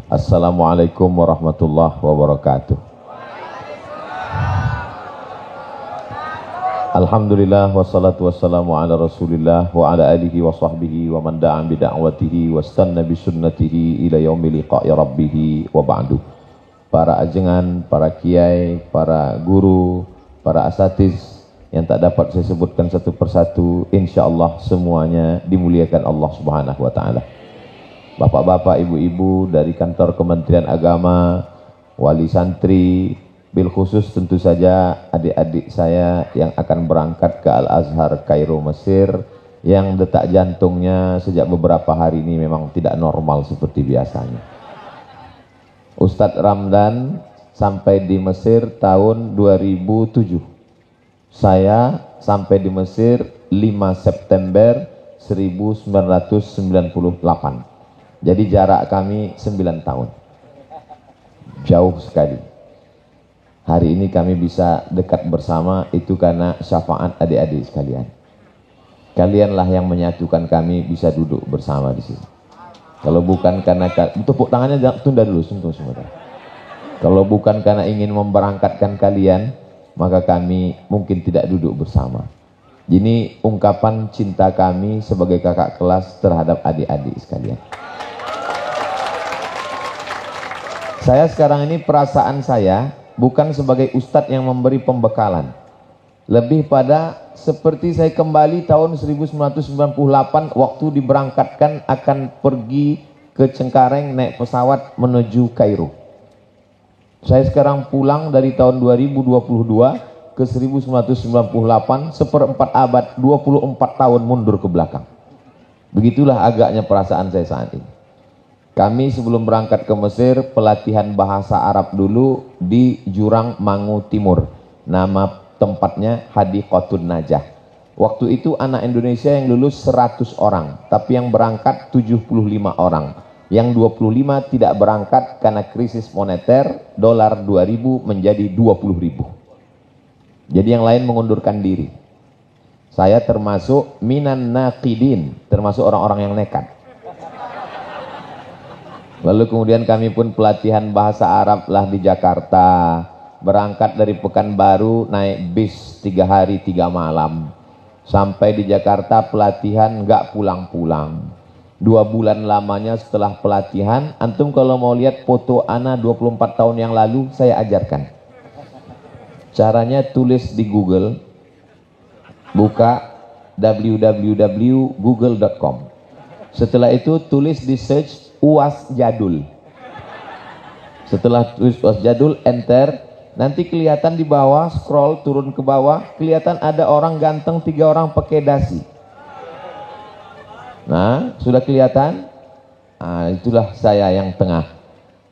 Assalamualaikum warahmatullahi wabarakatuh. Alhamdulillah wassalatu wassalamu ala rasulillah wa ala alihi wa sahbihi wa man da'a bi da'watihi wastanna bi sunnatihi ila yaumil liqa'i rabbih wa ba'du. Para ajengan, para kiai, para guru, para asatiz yang tak dapat saya sebutkan satu persatu, insyaallah semuanya dimuliakan Allah Subhanahu wa taala. Bapak-bapak, ibu-ibu dari kantor Kementerian Agama, wali santri, bil khusus tentu saja adik-adik saya yang akan berangkat ke Al-Azhar Kairo Mesir, yang detak jantungnya sejak beberapa hari ini memang tidak normal seperti biasanya. Ustadz Ramdan sampai di Mesir tahun 2007. Saya sampai di Mesir 5 September 1998. Jadi jarak kami 9 tahun. Jauh sekali. Hari ini kami bisa dekat bersama itu karena syafaat adik-adik sekalian. Kalianlah yang menyatukan kami bisa duduk bersama di sini. Kalau bukan karena tepuk tangannya tunda dulu, sentuh sebentar. Kalau bukan karena ingin memberangkatkan kalian, maka kami mungkin tidak duduk bersama. Ini ungkapan cinta kami sebagai kakak kelas terhadap adik-adik sekalian. Saya sekarang ini perasaan saya bukan sebagai ustadz yang memberi pembekalan. Lebih pada seperti saya kembali tahun 1998 waktu diberangkatkan akan pergi ke Cengkareng naik pesawat menuju Kairo. Saya sekarang pulang dari tahun 2022 ke 1998, seperempat abad, 24 tahun mundur ke belakang. Begitulah agaknya perasaan saya saat ini. Kami sebelum berangkat ke Mesir pelatihan bahasa Arab dulu di Jurang Mangu Timur. Nama tempatnya Hadiqatun Najah. Waktu itu anak Indonesia yang lulus 100 orang, tapi yang berangkat 75 orang. Yang 25 tidak berangkat karena krisis moneter, dolar 2000 menjadi 20.000. Jadi yang lain mengundurkan diri. Saya termasuk minan naqidin, termasuk orang-orang yang nekat. Lalu kemudian kami pun pelatihan bahasa Arab lah di Jakarta. Berangkat dari Pekanbaru naik bis 3 hari 3 malam. Sampai di Jakarta pelatihan nggak pulang-pulang. 2 bulan lamanya setelah pelatihan, antum kalau mau lihat foto ana 24 tahun yang lalu saya ajarkan. Caranya tulis di Google, buka www.google.com. Setelah itu tulis di search UAS Jadul. Setelah tulis UAS Jadul, enter. Nanti kelihatan di bawah, scroll turun ke bawah, kelihatan ada orang ganteng 3 orang pakai dasi. Nah, sudah kelihatan? Nah, itulah saya yang tengah.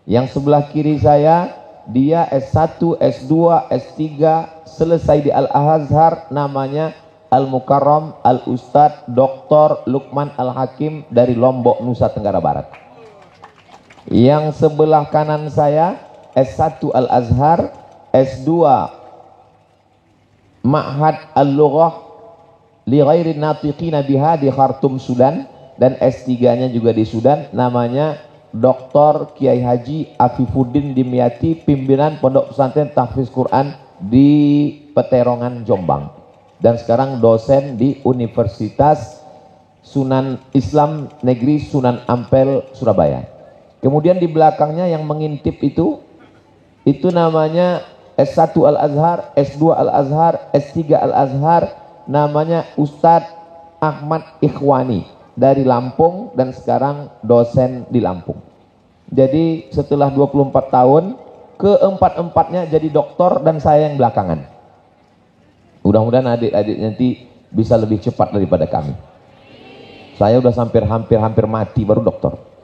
Yang sebelah kiri saya, dia S1, S2, S3, selesai di Al-Azhar, namanya Al-Mukarram Al-Ustadz Dr. Lukman Al-Hakim dari Lombok, Nusa Tenggara Barat. Yang sebelah kanan saya, S1 Al-Azhar, S2 Ma'had Al-Lughah li ghairi natiqina biha di Khartoum, Sudan, dan S3-nya juga di Sudan, namanya Dr. Kiai Haji Afifuddin Dimyati, pimpinan Pondok Pesantren Tahfiz Quran di Peterongan, Jombang, dan sekarang dosen di Universitas Sunan Islam Negeri Sunan Ampel, Surabaya. Kemudian di belakangnya yang mengintip itu namanya S1 Al-Azhar, S2 Al-Azhar, S3 Al-Azhar, namanya Ustadz Ahmad Ikhwani dari Lampung dan sekarang dosen di Lampung. Jadi setelah 24 tahun, keempat-empatnya jadi doktor dan saya yang belakangan. Mudah-mudahan adik-adik nanti bisa lebih cepat daripada kami. Saya udah hampir mati baru doktor.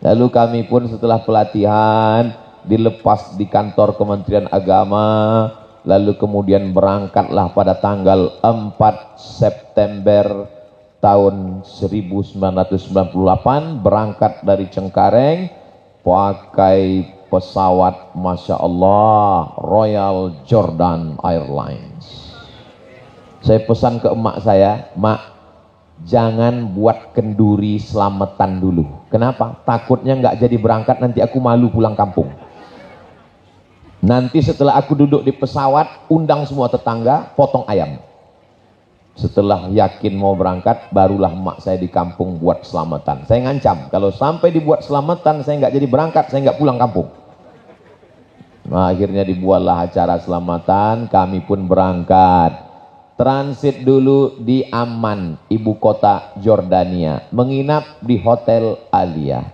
Lalu kami pun setelah pelatihan dilepas di kantor Kementerian Agama, lalu kemudian berangkatlah pada tanggal 4 September tahun 1998, berangkat dari Cengkareng pakai pesawat Masya Allah Royal Jordan Airlines. Saya pesan ke emak saya, "Mak, jangan buat kenduri selamatan dulu. Kenapa? Takutnya nggak jadi berangkat, nanti aku malu pulang kampung. Nanti setelah aku duduk di pesawat, undang semua tetangga, potong ayam. Setelah yakin mau berangkat, barulah emak saya di kampung buat selamatan. Saya ngancam, kalau sampai dibuat selamatan, saya nggak jadi berangkat, saya nggak pulang kampung. Nah, akhirnya dibuatlah acara selamatan, kami pun berangkat. Transit dulu di Amman, ibu kota Jordania, menginap di Hotel Aliyah.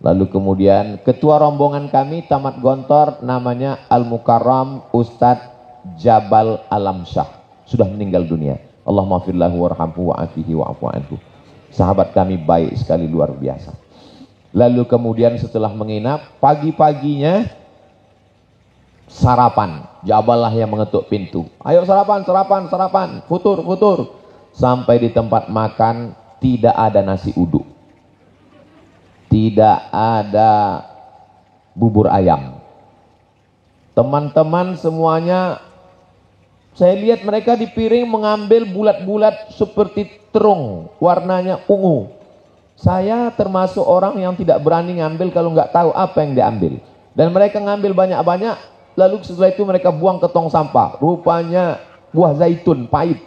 Lalu kemudian ketua rombongan kami tamat gontor, namanya Al-Mukarram Ustadz Jabal Alamsyah, sudah meninggal dunia. Allahumma firlahu warhamhu wa'afihi wa'afu anhu. Sahabat kami baik sekali, luar biasa. Lalu kemudian setelah menginap, pagi-paginya sarapan. Jabalah yang mengetuk pintu. Ayo sarapan, sarapan, sarapan, futur, futur. Sampai di tempat makan tidak ada nasi uduk, tidak ada bubur ayam. Teman-teman semuanya, saya lihat mereka di piring mengambil bulat-bulat seperti terung, warnanya ungu. Saya termasuk orang yang tidak berani ngambil kalau nggak tahu apa yang diambil. Dan mereka ngambil banyak-banyak. Lalu setelah itu mereka buang ke tong sampah. Rupanya buah zaitun pahit.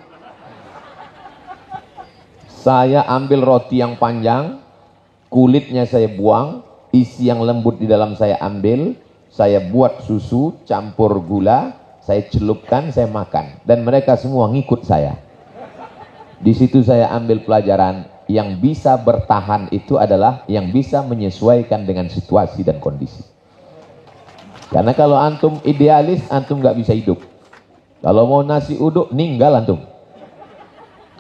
Saya ambil roti yang panjang, kulitnya saya buang, isi yang lembut di dalam saya ambil, saya buat susu, campur gula, saya celupkan, saya makan. Dan mereka semua ngikut saya. Di situ saya ambil pelajaran, yang bisa bertahan itu adalah yang bisa menyesuaikan dengan situasi dan kondisi. Karena kalau antum idealis, antum nggak bisa hidup. Kalau mau nasi uduk, ninggal antum.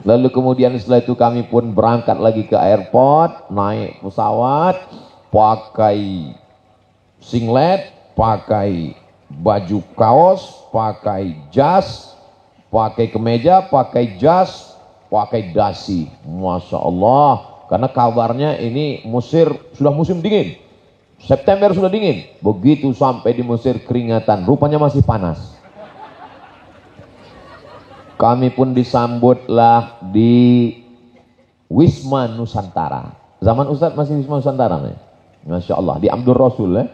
Lalu kemudian setelah itu kami pun berangkat lagi ke airport, naik pesawat, pakai singlet, pakai baju kaos, pakai jas, pakai kemeja, pakai jas, pakai dasi. Masya Allah. Karena kabarnya ini Mesir sudah musim dingin. September sudah dingin. Begitu sampai di Mesir keringatan, rupanya masih panas. Kami pun disambutlah di Wisma Nusantara. Zaman Ustadz masih Wisma Nusantara nih. Masya Allah, di Abdul Rasul ya.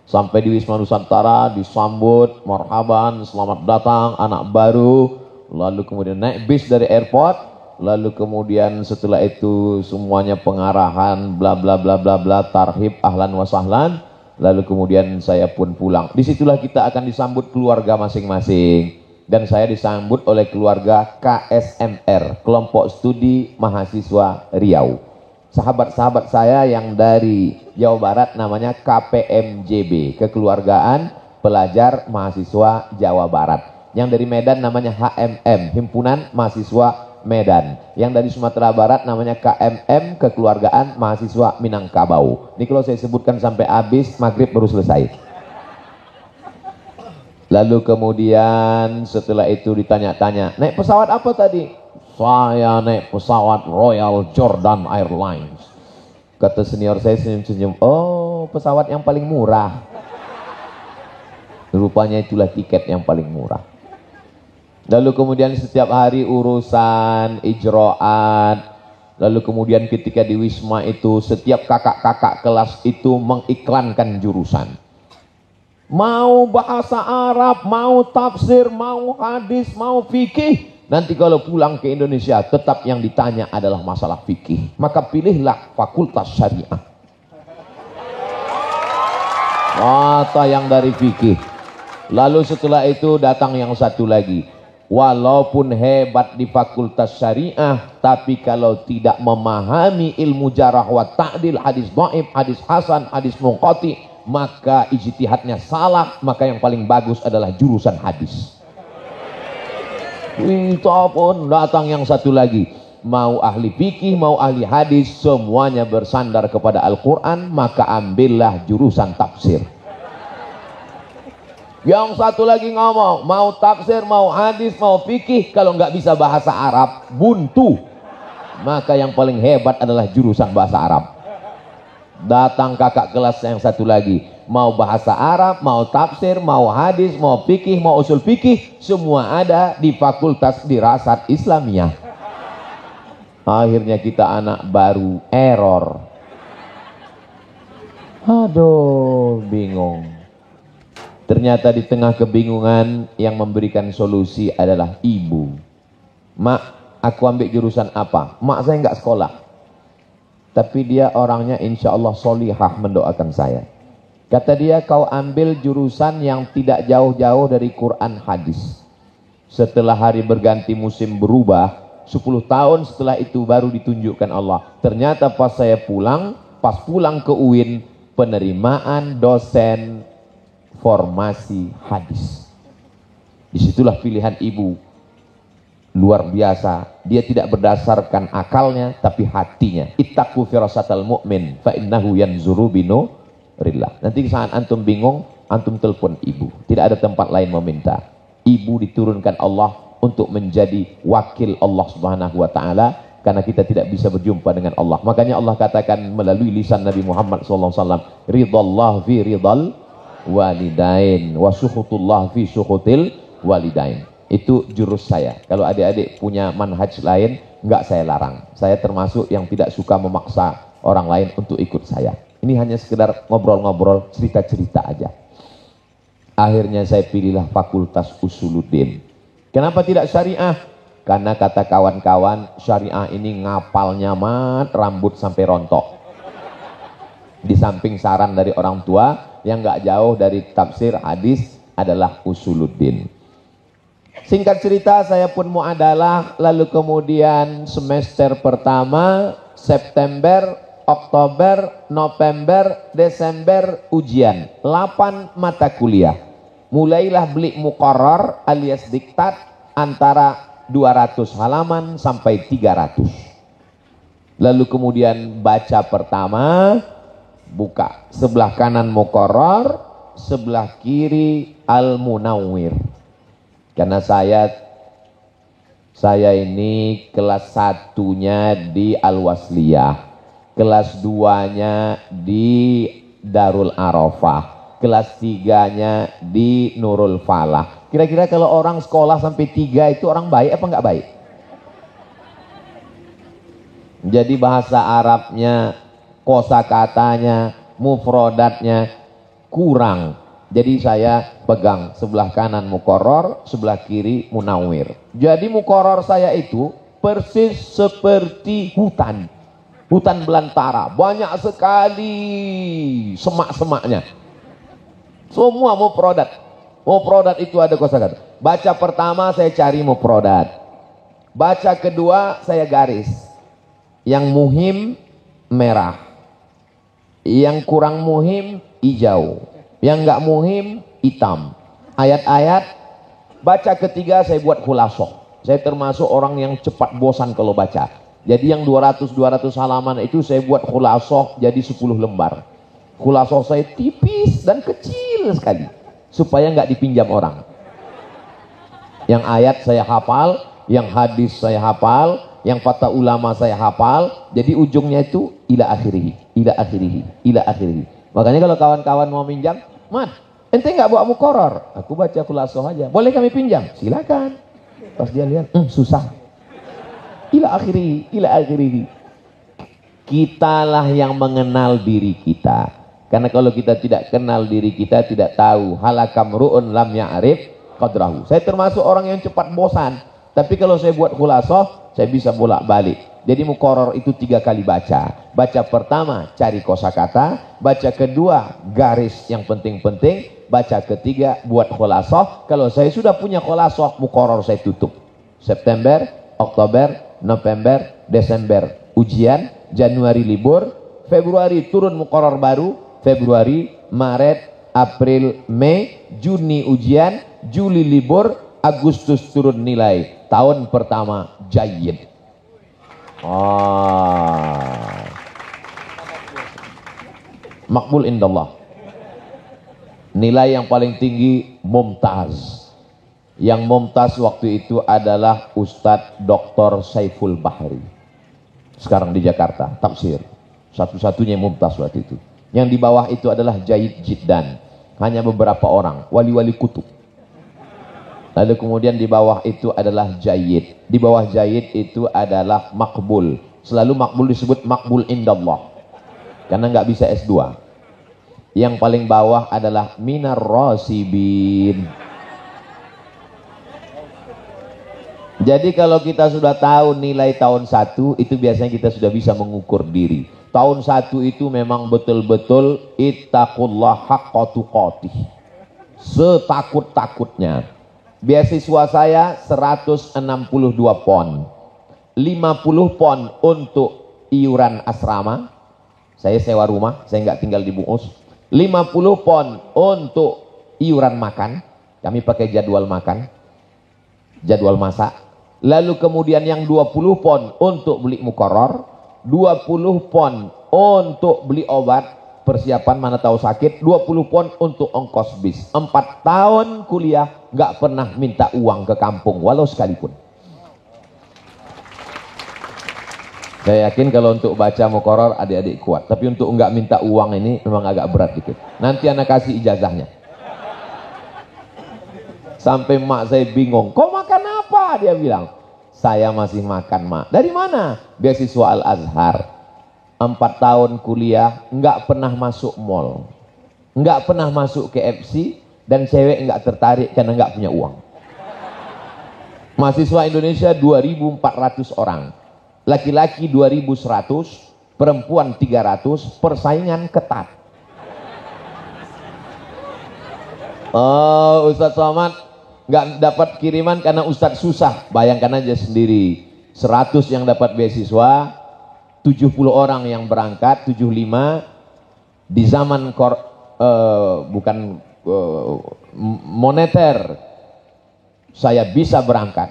Sampai di Wisma Nusantara disambut, marhaban, selamat datang anak baru. Lalu kemudian naik bis dari airport. Lalu kemudian setelah itu semuanya pengarahan bla bla bla bla bla, tarhib ahlan wa sahlan. Lalu kemudian saya pun pulang. Disitulah kita akan disambut keluarga masing-masing. Dan saya disambut oleh keluarga KSMR, Kelompok Studi Mahasiswa Riau. Sahabat-sahabat saya yang dari Jawa Barat namanya KPMJB, Kekeluargaan Pelajar Mahasiswa Jawa Barat. Yang dari Medan namanya HMM, Himpunan Mahasiswa Medan. Yang dari Sumatera Barat namanya KMM, Kekeluargaan Mahasiswa Minangkabau. Ini kalau saya sebutkan sampai habis, maghrib baru selesai. Lalu kemudian setelah itu ditanya-tanya, naik pesawat apa tadi? Saya naik pesawat Royal Jordan Airlines. Kata senior saya senyum-senyum, oh pesawat yang paling murah. Rupanya itulah tiket yang paling murah. Lalu kemudian setiap hari urusan ijroat. Lalu kemudian ketika di Wisma itu setiap kakak-kakak kelas itu mengiklankan jurusan. Mau bahasa Arab, mau tafsir, mau hadis, mau fikih. Nanti kalau pulang ke Indonesia tetap yang ditanya adalah masalah fikih. Maka pilihlah fakultas syariah. Kata yang dari fikih. Lalu setelah itu datang yang satu lagi. Walaupun hebat di fakultas syariah, tapi kalau tidak memahami ilmu jarah wa ta'dil, hadis dhaif, hadis hasan, hadis munqati, maka ijtihadnya salah. Maka yang paling bagus adalah jurusan hadis. Itu pun datang yang satu lagi. Mau ahli fikih, mau ahli hadis, semuanya bersandar kepada Al-Quran. Maka ambillah jurusan tafsir. Yang satu lagi ngomong, mau tafsir, mau hadis, mau fikih, kalau nggak bisa bahasa Arab, buntu. Maka yang paling hebat adalah jurusan bahasa Arab. Datang kakak kelas yang satu lagi, mau bahasa Arab, mau tafsir, mau hadis, mau fikih, mau usul fikih, semua ada di Fakultas Dirasat Islamiyah. Akhirnya kita anak baru, error. Aduh, bingung. Ternyata di tengah kebingungan yang memberikan solusi adalah ibu. Mak, aku ambil jurusan apa? Mak saya nggak sekolah, tapi dia orangnya insya Allah solihah mendoakan saya. Kata dia, kau ambil jurusan yang tidak jauh-jauh dari Quran hadis. Setelah hari berganti musim berubah, 10 tahun setelah itu baru ditunjukkan Allah. Ternyata pas saya pulang, pas pulang ke UIN, penerimaan dosen formasi hadis. Disitulah pilihan ibu. Luar biasa. Dia tidak berdasarkan akalnya, tapi hatinya. Ittaqu firasatal mu'min, fa innahu yanzuru binurillah. Nanti saat antum bingung, antum telepon ibu. Tidak ada tempat lain meminta. Ibu diturunkan Allah untuk menjadi wakil Allah Subhanahu wa ta'ala, karena kita tidak bisa berjumpa dengan Allah. Makanya Allah katakan melalui lisan Nabi Muhammad SAW, ridallah fi ridal walidain wa sukhutullah fi sukhutil walidain. Itu jurus saya. Kalau adik-adik punya manhaj lain, enggak saya larang. Saya termasuk yang tidak suka memaksa orang lain untuk ikut saya. Ini hanya sekedar ngobrol-ngobrol, cerita-cerita aja. Akhirnya saya pilihlah Fakultas Usuluddin. Kenapa tidak syariah? Karena kata kawan-kawan, syariah ini ngapal nyaman, rambut sampai rontok. Di samping saran dari orang tua, yang gak jauh dari tafsir hadis adalah Usuluddin. Singkat cerita, saya pun muadalah, lalu kemudian semester pertama, September, Oktober, November, Desember, ujian. 8 mata kuliah. Mulailah beli muqarrar alias diktat antara 200 halaman sampai 300. Lalu kemudian baca pertama, buka. Sebelah kanan muqarrar, sebelah kiri Al-Munawwir. Karena saya ini kelas 1-nya di Al-Wasliyah, kelas 2-nya di Darul Arafah, kelas 3-nya di Nurul Falah. Kira-kira kalau orang sekolah sampai 3 itu orang baik apa enggak baik? Jadi bahasa Arabnya, kosakatanya, mufrodatnya kurang. Jadi saya pegang sebelah kanan muqarrar, sebelah kiri munawwir. Jadi muqarrar saya itu persis seperti hutan. Hutan belantara, banyak sekali semak-semaknya. Semua mufrodat. Mufrodat itu ada kosakata. Baca pertama saya cari mufrodat. Baca kedua saya garis. Yang muhim merah. Yang kurang muhim hijau. Yang enggak muhim hitam. Ayat-ayat. Baca ketiga saya buat khulasoh. Saya termasuk orang yang cepat bosan kalau baca. Jadi yang 200 halaman itu saya buat khulasoh jadi 10 lembar. Khulasoh saya tipis dan kecil sekali supaya nggak dipinjam orang. Yang ayat saya hafal, yang hadis saya hafal, yang fatwa ulama saya hafal. Jadi ujungnya itu ila akhirih, ila akhirih, ila akhirih. Makanya kalau kawan-kawan mau minjam, "Mat, ente nggak bawa muqarrar?" Aku baca khulasoh aja. "Boleh kami pinjam?" Silakan. Pas dia lihat, susah. Ila akhirih, ila akhirih. Kitalah yang mengenal diri kita. Karena kalau kita tidak kenal diri kita, tidak tahu halakam ru'un lam ya'rif qadrahu. Saya termasuk orang yang cepat bosan. Tapi kalau saya buat khulasoh, saya bisa bolak-balik. Jadi muqarrar itu 3 kali baca. Baca pertama cari kosakata, baca kedua garis yang penting-penting, baca ketiga buat khulasoh. Kalau saya sudah punya khulasoh, muqarrar saya tutup. September, Oktober, November, Desember ujian, Januari libur, Februari turun muqarrar baru, Februari, Maret, April, Mei, Juni ujian, Juli libur, Agustus turun nilai. Tahun pertama jayyid. Makbul indallah. Nilai yang paling tinggi mumtaz. Yang mumtaz waktu itu adalah Ustadz Dr. Saiful Bahri. Sekarang di Jakarta, tafsir. Satu-satunya mumtaz waktu itu. Yang di bawah itu adalah jayyid jiddan. Hanya beberapa orang, wali-wali kutub. Lalu kemudian di bawah itu adalah jayyid. Di bawah jayyid itu adalah makbul. Selalu makbul disebut makbul indallah. Karena nggak bisa S2. Yang paling bawah adalah minar rasibin. Jadi kalau kita sudah tahu nilai tahun 1, itu biasanya kita sudah bisa mengukur diri. Tahun 1 itu memang betul-betul ittaqullah haqqa tuqatih. Setakut-takutnya. Beasiswa saya 162 pon. 50 pon untuk iuran asrama. Saya sewa rumah, saya nggak tinggal di Buus. 50 pon untuk iuran makan. Kami pakai jadwal makan, jadwal masak. Lalu kemudian yang 20 pon untuk beli mukoror, 20 pon untuk beli obat, persiapan mana tahu sakit, 20 pon untuk ongkos bis. 4 tahun kuliah nggak pernah minta uang ke kampung walau sekalipun. Saya yakin kalau untuk baca mukoror adik-adik kuat, tapi untuk nggak minta uang ini memang agak berat dikit. Nanti anak kasih ijazahnya. Sampai mak saya bingung, kau makan apa? Dia bilang, saya masih makan mak. Dari mana? Beasiswa Al-Azhar. 4 tahun kuliah, nggak pernah masuk mall, nggak pernah masuk KFC, dan cewek nggak tertarik karena nggak punya uang. Mahasiswa Indonesia 2.400 orang, laki-laki 2.100, perempuan 300, persaingan ketat. Oh, Ustadz Somad nggak dapat kiriman karena Ustadz susah. Bayangkan aja sendiri, 100 yang dapat beasiswa, 70 orang yang berangkat, 75 di zaman moneter saya bisa berangkat.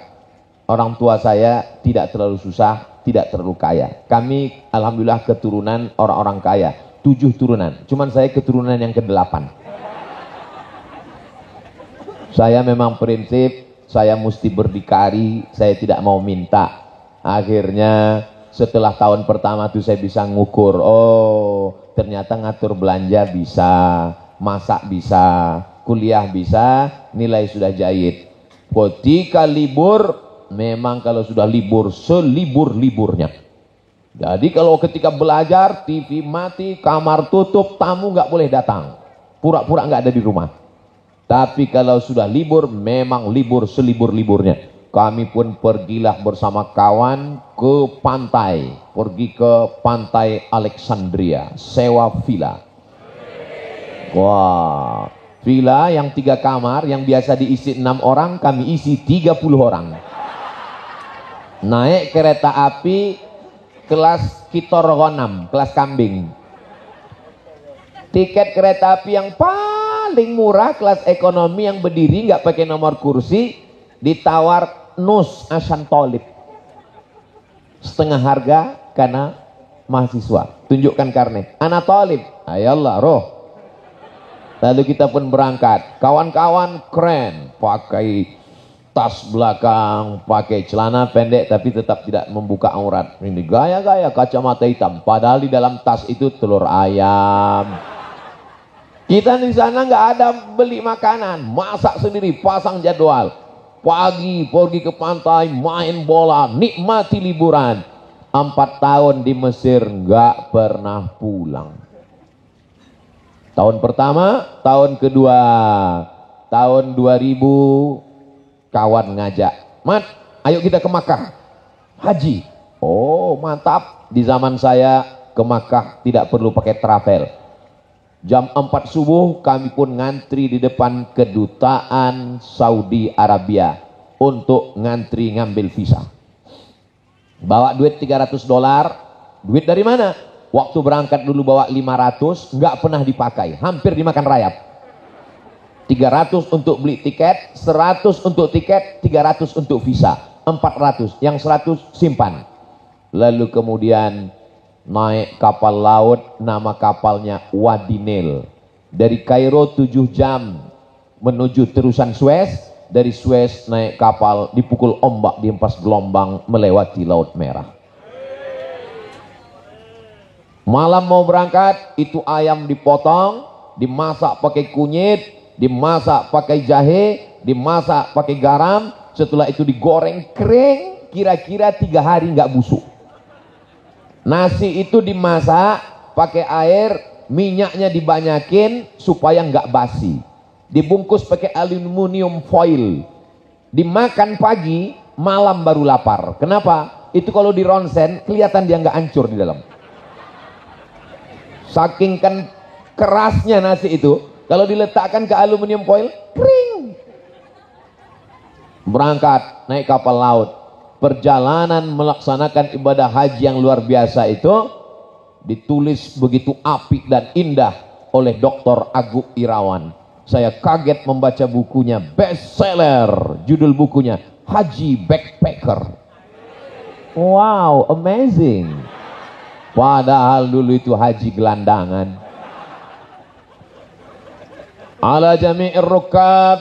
Orang tua saya tidak terlalu susah, tidak terlalu kaya. Kami alhamdulillah keturunan orang-orang kaya, 7 turunan. Cuman saya keturunan yang ke-8. Saya memang prinsip saya mesti berdikari, saya tidak mau minta. Akhirnya setelah tahun pertama itu saya bisa ngukur, oh ternyata ngatur belanja bisa, masak bisa, kuliah bisa, nilai sudah jayyid. Ketika libur, memang kalau sudah libur, selibur-liburnya. Jadi kalau ketika belajar, TV mati, kamar tutup, tamu nggak boleh datang. Pura-pura nggak ada di rumah. Tapi kalau sudah libur, memang libur selibur-liburnya. Kami pun pergilah bersama kawan ke pantai. Pergi ke pantai Alexandria, sewa villa. Wah, villa yang 3 kamar, yang biasa diisi 6 orang, kami isi 30 orang. Naik kereta api kelas Kitor Ghanam, kelas kambing. Tiket kereta api yang paling murah, kelas ekonomi yang berdiri, nggak pakai nomor kursi, ditawar nus asan tolib, setengah harga karena mahasiswa. Tunjukkan karnet anak tolib, ayallah roh. Lalu kita pun berangkat, kawan-kawan keren, pakai tas belakang, pakai celana pendek tapi tetap tidak membuka aurat. Ini gaya-gaya, kacamata hitam, padahal di dalam tas itu telur ayam. Kita di sana nggak ada beli makanan, masak sendiri, pasang jadwal. Pagi pergi ke pantai, main bola, nikmati liburan. 4 tahun di Mesir nggak pernah pulang. Tahun pertama, tahun kedua, tahun 2000 kawan ngajak, Mat, ayo kita ke Makkah haji. Oh mantap. Di zaman saya ke Makkah tidak perlu pakai travel. Jam 4 subuh kami pun ngantri di depan kedutaan Saudi Arabia untuk ngantri ngambil visa. Bawa duit $300. Duit dari mana? Waktu berangkat dulu bawa 500, nggak pernah dipakai, hampir dimakan rayap. 300 untuk beli tiket, 100 untuk tiket, 300 untuk visa, 400, yang 100 simpan. Lalu kemudian naik kapal laut, nama kapalnya Wadi Nil. Dari Kairo 7 jam menuju terusan Suez, dari Suez naik kapal, dipukul ombak, dihempas gelombang, melewati Laut Merah. Malam mau berangkat, itu ayam dipotong, dimasak pakai kunyit, dimasak pakai jahe, dimasak pakai garam, setelah itu digoreng kering, kira-kira 3 hari nggak busuk. Nasi itu dimasak pakai air, minyaknya dibanyakin supaya nggak basi. Dibungkus pakai aluminium foil. Dimakan pagi, malam baru lapar. Kenapa? Itu kalau di ronsen kelihatan dia nggak hancur di dalam. Saking kan kerasnya nasi itu, kalau diletakkan ke aluminium foil, kering. Berangkat naik kapal laut. Perjalanan melaksanakan ibadah haji yang luar biasa itu ditulis begitu apik dan indah oleh Dr. Agung Irawan. Saya kaget membaca bukunya, bestseller, judul bukunya Haji Backpacker. Wow, amazing. Padahal dulu itu haji gelandangan. Ala jami'ir rukab,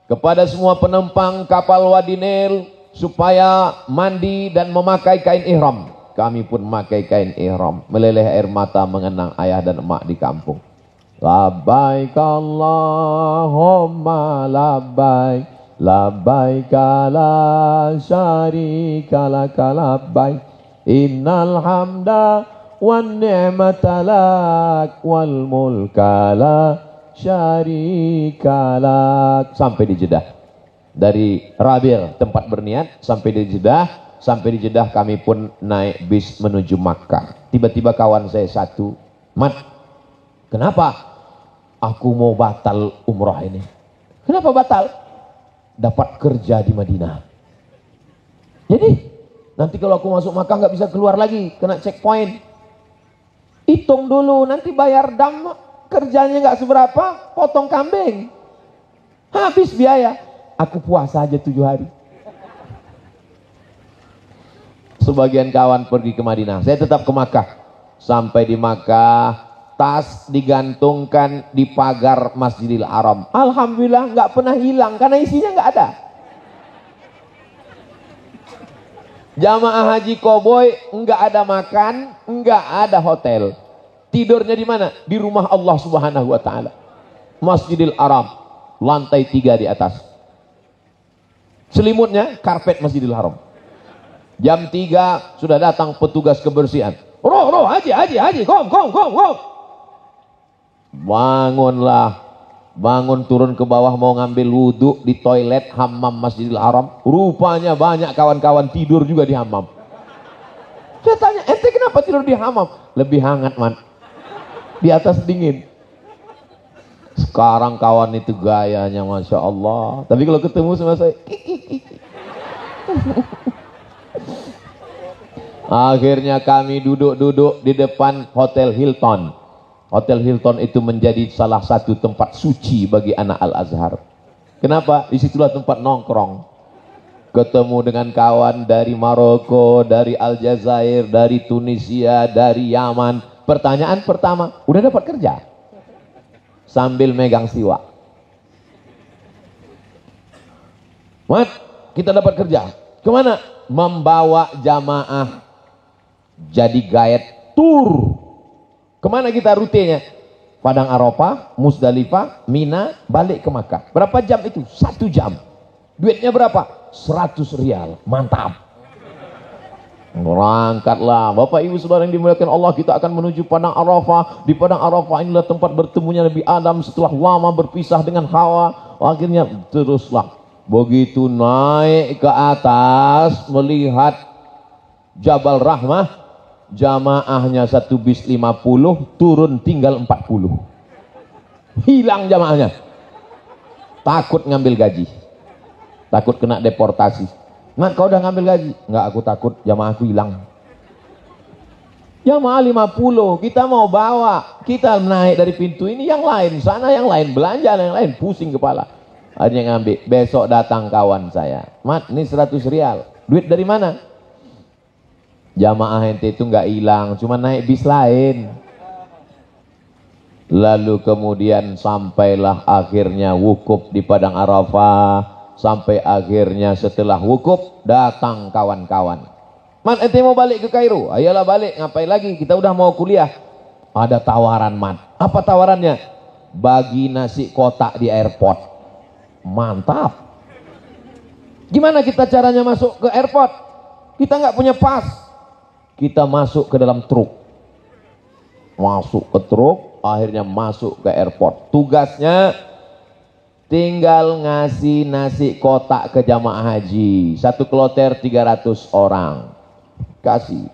kepada semua penumpang kapal Wadi Nil, supaya mandi dan memakai kain ihram. Kami pun memakai kain ihram, meleleh air mata mengenang ayah dan emak di kampung. Labbaik Allahumma labbaik, labbaik la syarika laka labbaik, innal hamda wan ni'mata lak wal mulka la syarika lak. Sampai di Jeddah. Dari Rabir tempat berniat sampai di Jeddah. Sampai di Jeddah kami pun naik bis menuju Makkah. Tiba-tiba kawan saya satu, Mat, kenapa? Aku mau batal umrah ini. Kenapa batal? Dapat kerja di Madinah. Jadi nanti kalau aku masuk Makkah nggak bisa keluar lagi, kena checkpoint. Hitung dulu, nanti bayar dam, kerjanya nggak seberapa, potong kambing, habis biaya. Aku puasa aja 7 hari. Sebagian kawan pergi ke Madinah, saya tetap ke Makkah. Sampai di Makkah, tas digantungkan di pagar Masjidil Haram. Alhamdulillah nggak pernah hilang karena isinya nggak ada. Jamaah haji koboi nggak ada makan, nggak ada hotel. Tidurnya di mana? Di rumah Allah Subhanahu wa taala. Masjidil Haram, lantai 3 di atas. Selimutnya karpet Masjidil Haram. Jam 3 sudah datang petugas kebersihan. Roh, haji, kom. Bangunlah, bangun turun ke bawah mau ngambil wudhu di toilet hammam Masjidil Haram. Rupanya banyak kawan-kawan tidur juga di hammam. Saya tanya, ente kenapa tidur di hammam? Lebih hangat, man. Di atas dingin. Sekarang kawan itu gayanya Masya Allah. Tapi kalau ketemu sama saya, akhirnya kami duduk-duduk di depan Hotel Hilton. Hotel Hilton itu menjadi salah satu tempat suci bagi anak Al-Azhar. Kenapa? Disitulah tempat nongkrong. Ketemu dengan kawan dari Maroko, dari Aljazair, dari Tunisia, dari Yaman. Pertanyaan pertama, udah dapat kerja? Sambil megang siwak. Mat, kita dapat kerja. Kemana? Membawa jamaah jadi guide tour. Kemana kita rutenya? Padang Arafah, Musdalifah, Mina, balik ke Makkah. Berapa jam itu? 1 jam. Duitnya berapa? 100 rial. Mantap. Berangkatlah. Bapak Ibu Saudara yang dimuliakan Allah, kita akan menuju Padang Arafah. Di Padang Arafah inilah tempat bertemunya Nabi Adam setelah lama berpisah dengan Hawa. Akhirnya teruslah. Begitu naik ke atas melihat Jabal Rahmah, jamaahnya 1 bis 50, turun tinggal 40. Hilang jamaahnya. Takut ngambil gaji. Takut kena deportasi. Mat, kau udah ngambil gaji? Enggak, aku takut jamaahku hilang. Jamaah 50, kita mau bawa. Kita naik dari pintu ini, yang lain sana, yang lain belanja, yang lain pusing kepala. Akhirnya ngambil. Besok datang kawan saya. Mat, ini 100 rial. Duit dari mana? Jamaah ente itu nggak hilang, cuma naik bis lain. Lalu kemudian sampailah akhirnya wukuf di Padang Arafah. Sampai akhirnya setelah wukuf datang kawan-kawan. Man, ente mau balik ke Kairo? Ayolah balik, ngapain lagi? Kita udah mau kuliah. Ada tawaran, Man. Apa tawarannya? Bagi nasi kotak di airport. Mantap. Gimana kita caranya masuk ke airport? Kita nggak punya pas. Kita masuk ke dalam truk. Masuk ke truk, akhirnya masuk ke airport. Tugasnya tinggal ngasih nasi kotak ke jamaah haji. Satu kloter 300 orang. Kasih.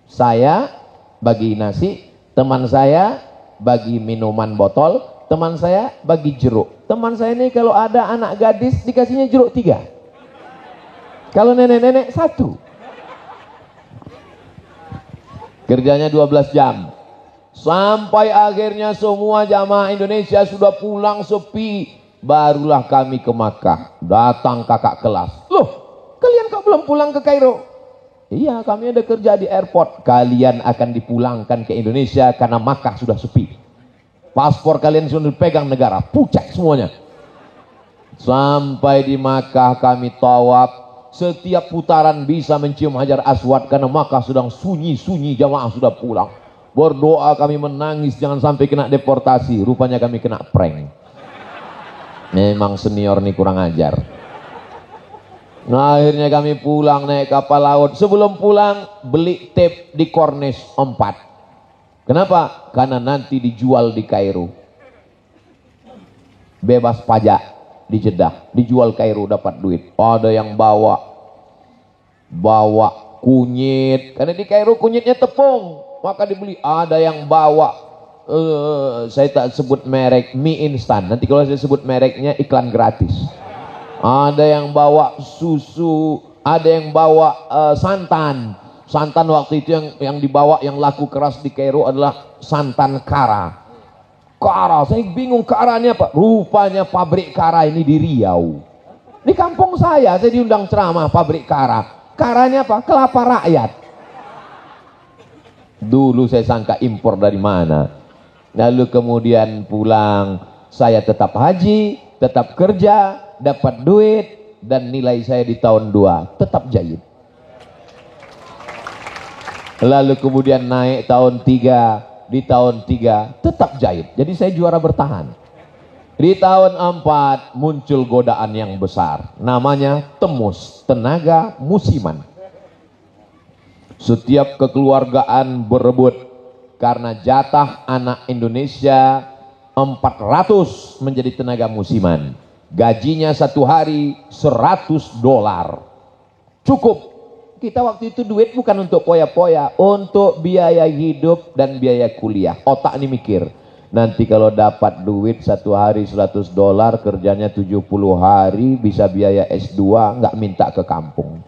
Saya bagi nasi, teman saya bagi minuman botol, teman saya bagi jeruk. Teman saya ini kalau ada anak gadis dikasihnya jeruk 3. Kalau nenek-nenek 1. Kerjanya 12 jam. Sampai akhirnya semua jamaah Indonesia sudah pulang sepi. Barulah kami ke Makkah. Datang kakak kelas. Loh, kalian kok belum pulang ke Kairo? Iya, kami ada kerja di airport. Kalian akan dipulangkan ke Indonesia karena Makkah sudah sepi. Paspor kalian sudah dipegang negara. Pucet semuanya. Sampai di Makkah kami tawaf. Setiap putaran bisa mencium Hajar Aswad karena Makkah sedang sunyi-sunyi, jamaah sudah pulang. Berdoa kami menangis jangan sampai kena deportasi. Rupanya kami kena prank. Memang senior nih kurang ajar. Nah, akhirnya kami pulang naik kapal laut. Sebelum pulang beli tape di Corniche 4. Kenapa? Karena nanti dijual di Kairo. Bebas pajak. Di Jeddah, dijual Kairo dapat duit. Ada yang bawa kunyit, karena di Kairo kunyitnya tepung, maka dibeli. Ada yang bawa saya tak sebut merek mie instan, nanti kalau saya sebut mereknya iklan gratis. Ada yang bawa susu, ada yang bawa santan waktu itu yang dibawa yang laku keras di Kairo adalah santan kara. Kara, saya bingung karanya apa? Rupanya pabrik kara ini di Riau. Di kampung saya diundang ceramah pabrik kara. Karanya apa? Kelapa rakyat. Dulu saya sangka impor dari mana. Lalu kemudian pulang, saya tetap haji, tetap kerja, dapat duit, dan nilai saya di tahun 2 tetap jayid. Lalu kemudian naik tahun 3. Di tahun 3 tetap jahit. Jadi saya juara bertahan. Di tahun 4 muncul godaan yang besar. Namanya TEMUS, tenaga musiman. Setiap kekeluargaan berebut karena jatah anak Indonesia 400 menjadi tenaga musiman. Gajinya satu hari $100. Cukup. Kita waktu itu duit bukan untuk poya-poya, untuk biaya hidup dan biaya kuliah. Otak ini mikir, nanti kalau dapat duit satu hari $100, kerjanya 70 hari, bisa biaya S2, nggak minta ke kampung.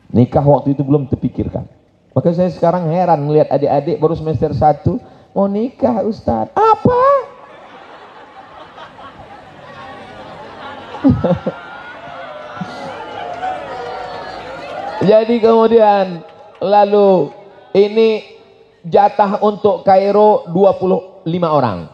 Nikah waktu itu belum terpikirkan. Maka saya sekarang heran melihat adik-adik baru semester 1, mau nikah Ustaz. Apa? Jadi kemudian lalu ini jatah untuk Kairo 25 orang.